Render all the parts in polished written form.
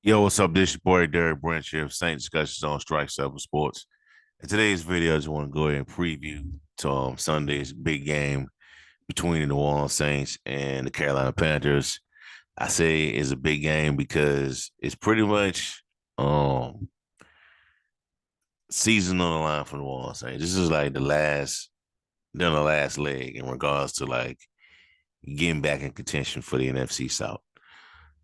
Yo, what's up? This your boy Derek Branch here of Saint Discussions on Strike Seven Sports. In today's video, I just want to go ahead and preview to Sunday's big game between the New Orleans Saints and the Carolina Panthers. I say it's a big game because it's pretty much um season on the line for the New Orleans Saints. This is like the last leg in regards to like getting back in contention for the NFC South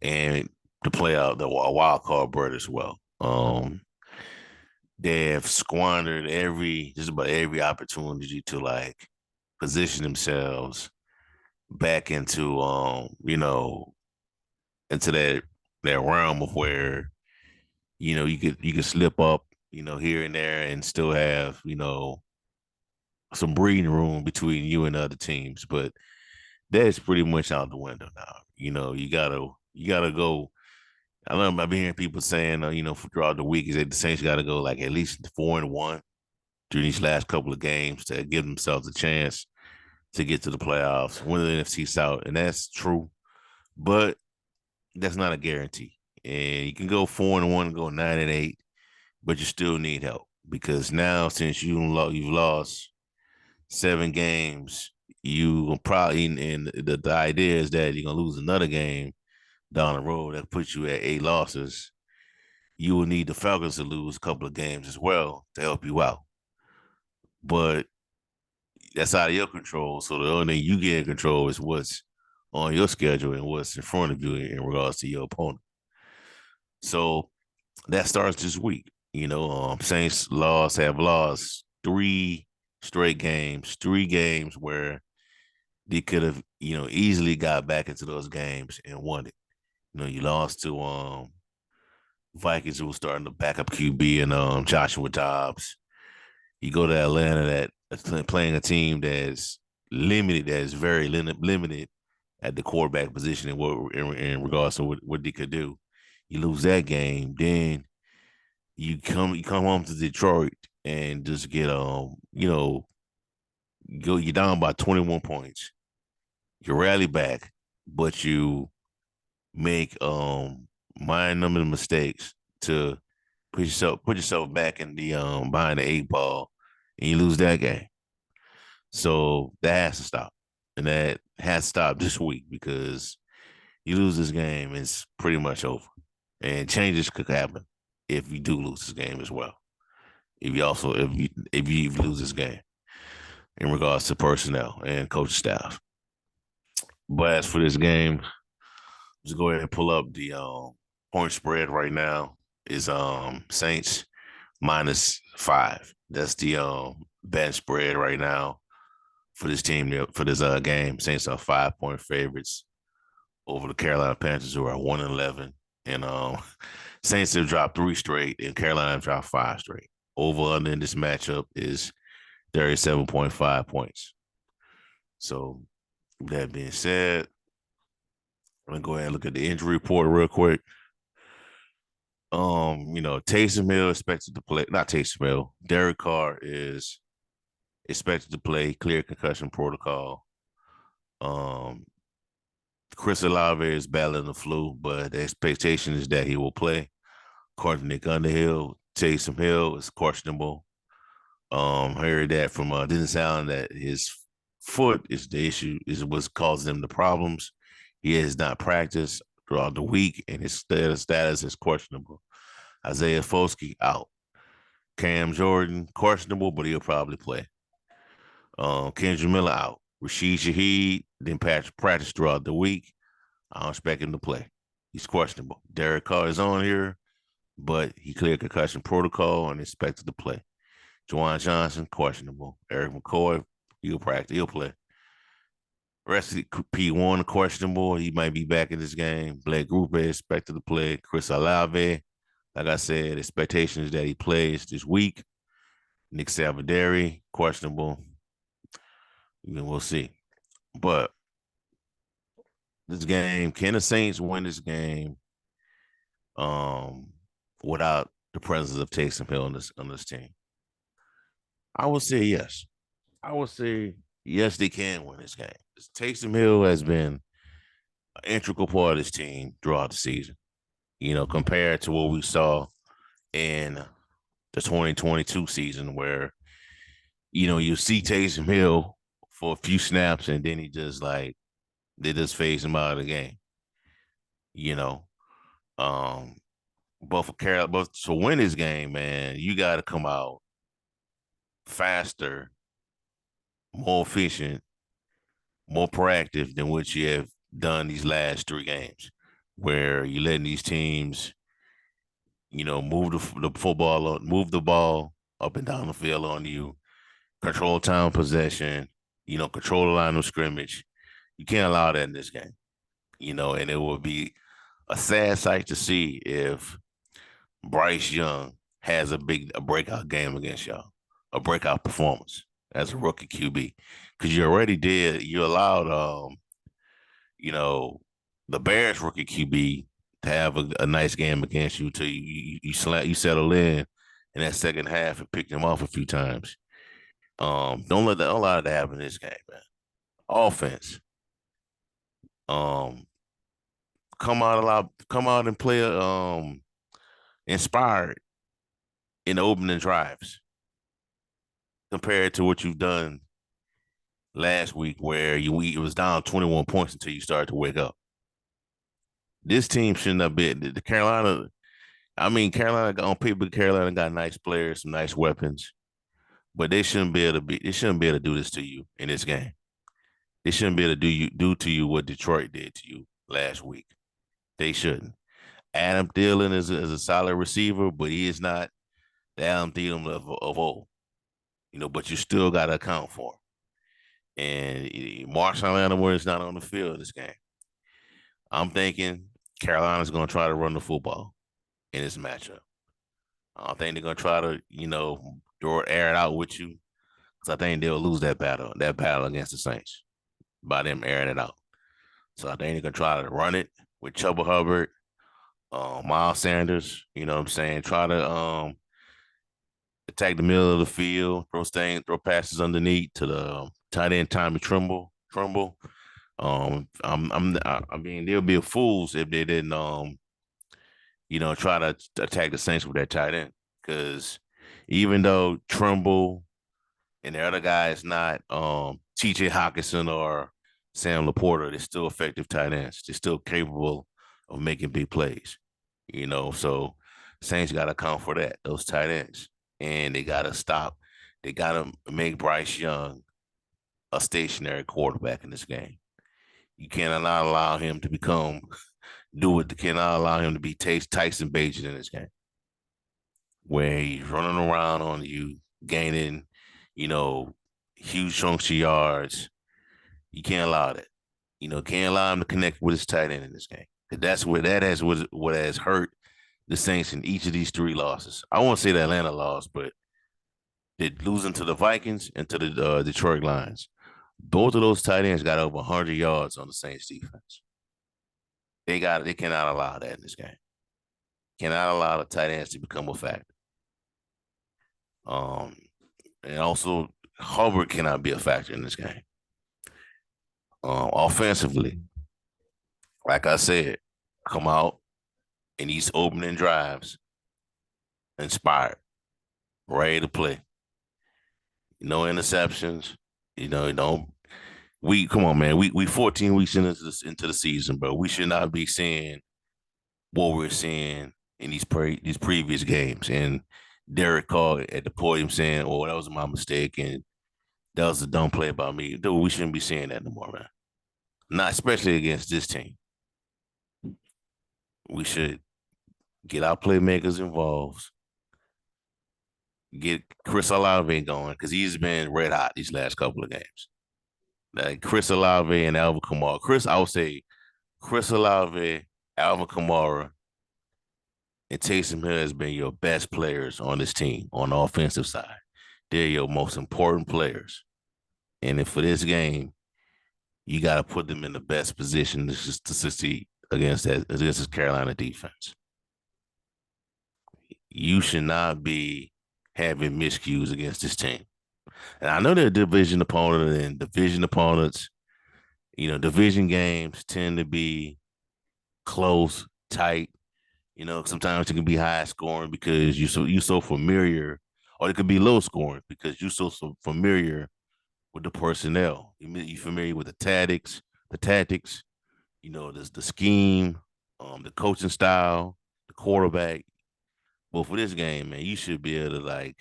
and to play out the wild card berth as well. They have squandered just about every opportunity to like position themselves back into into that realm of where you could slip up here and there and still have some breathing room between you and other teams, but that's pretty much out the window now. You gotta go. I know I've been hearing people saying throughout the week is that the Saints got to go like at least 4-1 during these last couple of games to give themselves a chance to get to the playoffs, win the NFC South, and that's true. But that's not a guarantee. And you can go 4-1, go 9-8, but you still need help because now since you've lost 7 games, you probably and the idea is that you're gonna lose another game down the road that puts you at 8 losses. You will need the Falcons to lose a couple of games as well to help you out. But that's out of your control. So the only thing you get in control is what's on your schedule and what's in front of you in regards to your opponent. So that starts this week. Saints have lost 3 straight games, 3 games where they could have, easily got back into those games and won it. You lost to Vikings who was starting to back up QB and Joshua Dobbs. You go to Atlanta that's playing a team that's limited, that's very limited at the quarterback position in regards to what they could do. You lose that game, then you come home to Detroit and just get you're down by 21 points. You rally back, but you make mind numbing mistakes to put yourself back in the behind the 8 ball, and you lose that game. So that has to stop. And that has to stop this week because you lose this game, it's pretty much over. And changes could happen if you do lose this game as well. If you lose this game in regards to personnel and coach staff. But as for this game, just go ahead and pull up the point spread right now is Saints -5. That's the bet spread right now for this team for this game. Saints are 5-point favorites over the Carolina Panthers, who are 1-11, and Saints have dropped 3 straight, and Carolina have dropped 5 straight. Over under in this matchup is 37.5 points. So, with that being said, I'm gonna go ahead and look at the injury report real quick. Taysom Hill expected to play. Not Taysom Hill. Derek Carr is expected to play. Clear concussion protocol. Um, Chris Olave is battling the flu, but the expectation is that he will play. According to Nick Underhill, Taysom Hill is questionable. Heard that from didn't sound that his foot is the issue, is what's causing him the problems. He has not practiced throughout the week, and his status is questionable. Isaiah Foskey out. Cam Jordan questionable, but he'll probably play. Kendra Miller out. Rashid Shaheed didn't practice throughout the week. I don't expect him to play. He's questionable. Derek Carr is on here, but he cleared concussion protocol and expected to play. Juwan Johnson, questionable. Eric McCoy, he'll practice. He'll play. Rest of P1, questionable. He might be back in this game. Blake Grupe expected to play. Chris Olave, like I said, expectations that he plays this week. Nick Savadari, questionable. We'll see. But this game, can the Saints win this game um, without the presence of Taysom Hill on this team? I would say yes. I would say yes, they can win this game. Taysom Hill has been an integral part of this team throughout the season. compared to what we saw in the 2022 season where, you see Taysom Hill for a few snaps and then they just phase him out of the game, you know. Um, but to win this game, man, you got to come out faster, more efficient, more proactive than what you have done these last three games, where you're letting these teams, move the football, move the ball up and down the field on you, control time possession, control the line of scrimmage. You can't allow that in this game, and it will be a sad sight to see if Bryce Young has a breakout game against y'all, a breakout performance as a rookie QB, because you already did. You allowed, you know, the Bears rookie QB to have a nice game against you till you settle in that second half and picked him off a few times. Don't allow that to happen in this game, man. Offense, um, come out and play inspired in the opening drives compared to what you've done last week, where it was down 21 points until you started to wake up. This team shouldn't have been the Carolina. I mean, Carolina on paper, Carolina got nice players, some nice weapons, but they shouldn't be able to be. They shouldn't be able to do this to you in this game. They shouldn't be able to do to you what Detroit did to you last week. They shouldn't. Adam Thielen is a solid receiver, but he is not the Adam Thielen of old. But you still got to account for him. And Marshawn Lattimore is not on the field this game. I'm thinking Carolina's going to try to run the football in this matchup. I don't think they're going to try to, air it out with you, because I think they'll lose that battle against the Saints by them airing it out. So I think they're going to try to run it with Chuba Hubbard, Miles Sanders, you know what I'm saying? Try to attack the middle of the field, throw passes underneath to the tight end Tommy Trumbull. I mean, they'll be fools if they didn't, try to attack the Saints with that tight end, because even though Trumbull and the other guy is not T.J. Hawkinson or Sam Laporta, they're still effective tight ends. They're still capable of making big plays. So Saints got to account for that, those tight ends, and they got to stop. They got to make Bryce Young a stationary quarterback in this game. You cannot allow him to cannot allow him to be Tyson Bagent in this game, where he's running around on you, gaining, huge chunks of yards. You can't allow that. Can't allow him to connect with his tight end in this game. That's what has hurt the Saints in each of these three losses. I won't say the Atlanta loss, but they're losing to the Vikings and to the Detroit Lions. Both of those tight ends got over 100 yards on the Saints defense. They cannot allow that in this game. Cannot allow the tight ends to become a factor. Um, and also Hubbard cannot be a factor in this game. Offensively, like I said, come out in these opening drives, inspired, ready to play. No interceptions. Don't we come on, man. We 14 weeks into the season, bro. We should not be seeing what we're seeing in these previous games. And Derek called at the podium saying, "Oh, that was my mistake, and that was a dumb play by me." Dude, we shouldn't be seeing that no more, man. Not especially against this team. We should get our playmakers involved. Get Chris Olave going, because he's been red hot these last couple of games. Like Chris Olave and Alvin Kamara. I would say Chris Olave, Alvin Kamara, and Taysom Hill has been your best players on this team on the offensive side. They're your most important players. And if for this game, you got to put them in the best position to succeed against this Carolina defense. You should not be having miscues against this team. And I know they're a division opponent, and division opponents, division games tend to be close, tight, You know, sometimes it can be high scoring because you so familiar, or it could be low scoring because you so familiar with the personnel. You familiar with the tactics. You know, the scheme, the coaching style, the quarterback. But for this game, man, you should be able to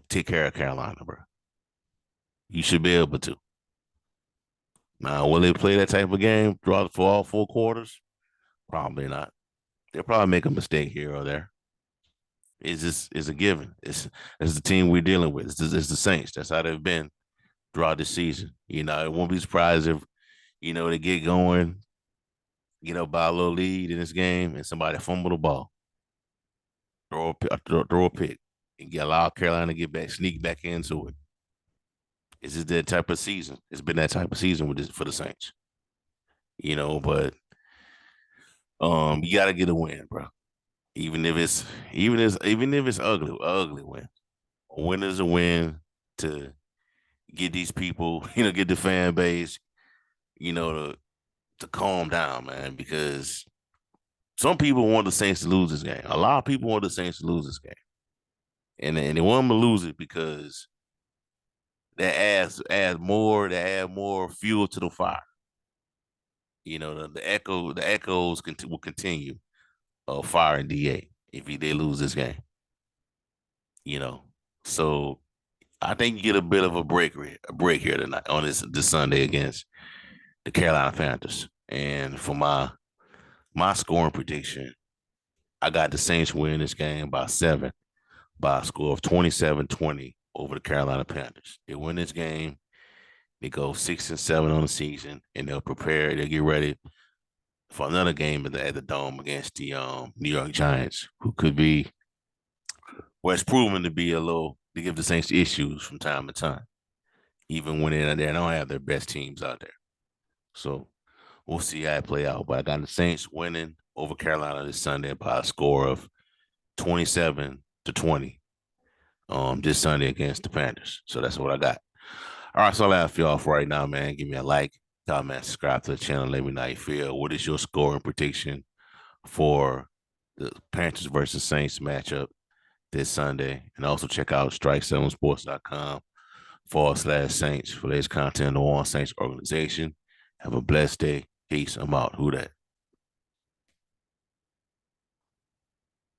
take care of Carolina, bro. You should be able to. Now, will they play that type of game throughout for all 4 quarters? Probably not. They'll probably make a mistake here or there. It's a given. It's the team we're dealing with. It's the Saints. That's how they've been throughout the season. You know, it won't be surprised if they get going, by a little lead in this game, and somebody fumble the ball, throw a pick, and allow Carolina to get back, sneak back into it. It's just that type of season. It's been that type of season with this for the Saints. But you got to get a win, bro. Even if it's ugly win. A win is a win to get these people, get the fan base, to calm down, man, because some people want the Saints to lose this game. A lot of people want the Saints to lose this game, and they want them to lose it because that add more fuel to the fire. The echoes will continue of firing Da if they lose this game. You know, so I think you get a bit of a break here tonight on this Sunday against the Carolina Panthers. And for my scoring prediction, I got the Saints win this game by 7 by a score of 27-20 over the Carolina Panthers. They win this game. They go 6-7 on the season, and they'll prepare. They'll get ready for another game at the Dome against the New York Giants, who could be, well, it's proven to be a little to give the Saints issues from time to time, even when they're there. They don't have their best teams out there. So we'll see how it play out. But I got the Saints winning over Carolina this Sunday by a score of 27-20 this Sunday against the Panthers. So that's what I got. All right, so I'll have y'all for right now, man. Give me a like, comment, subscribe to the channel. Let me know how you feel. What is your scoring prediction for the Panthers versus Saints matchup this Sunday? And also check out strike7sports.com/Saints for latest content on Saints organization. Have a blessed day. Peace. I'm out. Who that?